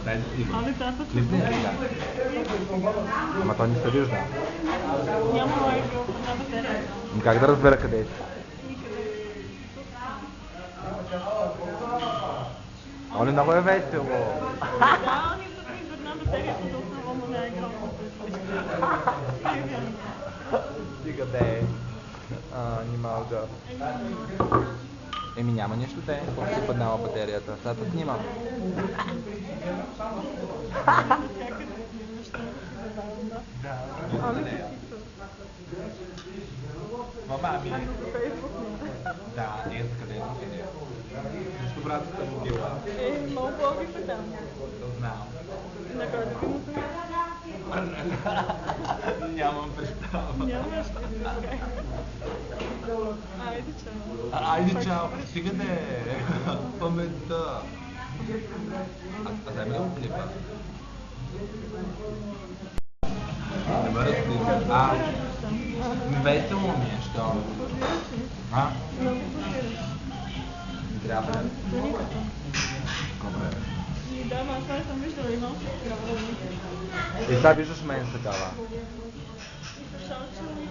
Дай да стига. Али тата че Клипни ли така? Ама той не се вижда. няма лайка на батерията. Как да разбера къде е? Они много е весело. Да, они са ми една батерията да основно не е играл Стига бе. Ни малга. Еми няма нищо те, колко си паднала батерията. Сега те снимам. Мама ми. Да, ето къде е къде. Нищо братата му била. Много блоги са там. Знам. На който ти му се Нямам представа. нямаш ли да играе. Айде, чао. Айде, чао. Стига де. Паметта. А дай ме да го клипа. Не ме разклипа. Весело ми е, що? А? Много позираш. Не трябва да. Добре. Да, аз това съм виждала и много се трябва да ми. И сега виждаш мен такава. Шалче ми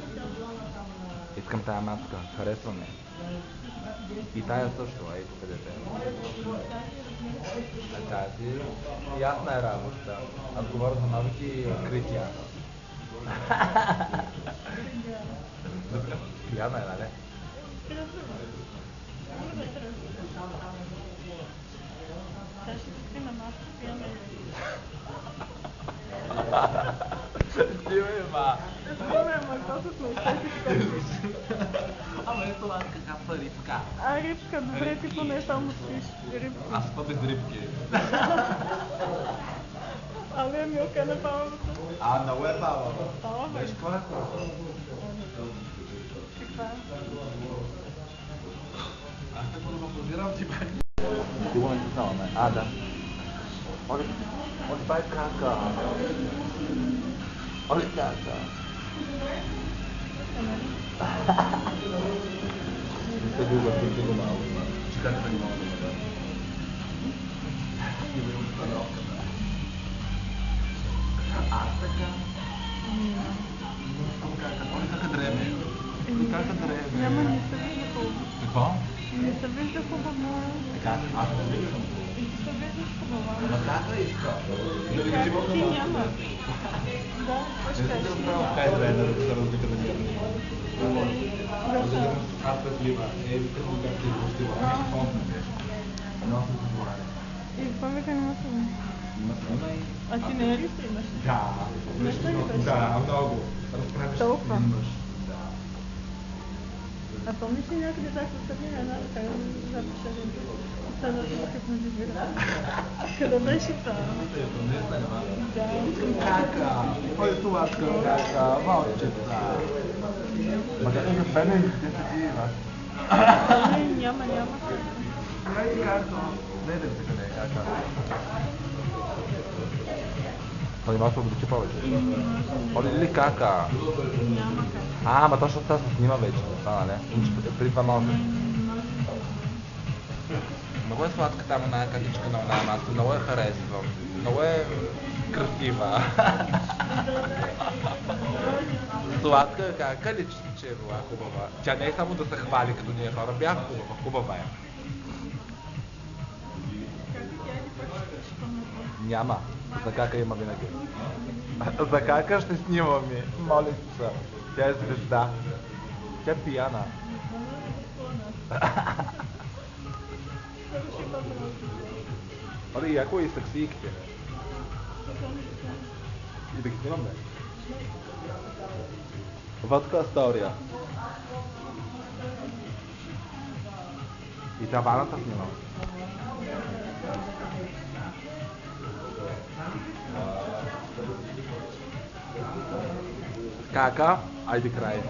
Искам тая маска, харесва ме. И тая също, ей, къде те е. А тази ясна е работа. Аз говоря за новите открития. Добре, пияна е, нали? Тя ще си на маска, пияна Стиме, ма. Ама е това каква рибка. А, рибка, добре, ти поне само спиш. Рибка. Аз спа без рибки. Абе, Милка на палавата. Много е баба. Палава? Виж какво е? Каква? Аз те го позирам ти пак. Ти го не си знала, не? Да. Оле, това е кака. Оле, кака. Не се друга, ти го малко. Че как да не мога да ме да. И да имам установката. Аз така. Оле, кака дреме. Кака дреме. Няма, не се вижда хубаво. Какво? Не се вижда хубаво. Така, аз не виждам. Не се виждаш хубаво. Ама как да иска? Как ти няма? Да, какво ще кажеш? Kaj da je razlika da nije? Аз разлива. Викам как ти гостила. Помня беше. Много се забравя. И какво вика не се вижда? Има снима и... А ти не е ли стримаш? Да. Нещо ли беше? Да, много. Разправяш Толкова? снимаш. Да. А помниш ли някъде так отстъпни на една ръка да запиша линка? Стана да се подивира. Къде беше това? Не знам. Да. Кака. Кой е това кака? Малчета. Ма как е бене и те се дива? Няма. Кай ти кака? Не да се къде е кака. Той малко обличи повече. Оли ли кака? Няма как. Ама точно това се снима вече. Не? Преди това малко. Много е сладка там оная катичка на оная маска. Много я харесвам. Много е красива. Сладка е кака ли, че е била хубава. Тя не е само да се хвали като ние хора. Бях хубава. Хубава е. Няма. За кака има винаги. За кака ще снимаме. Моля се. Тя е звезда. Тя е пияна. Оле, яко и таксийките. И да ги снимам, бе? Това така история. И таваната снимам. Кака, айде край.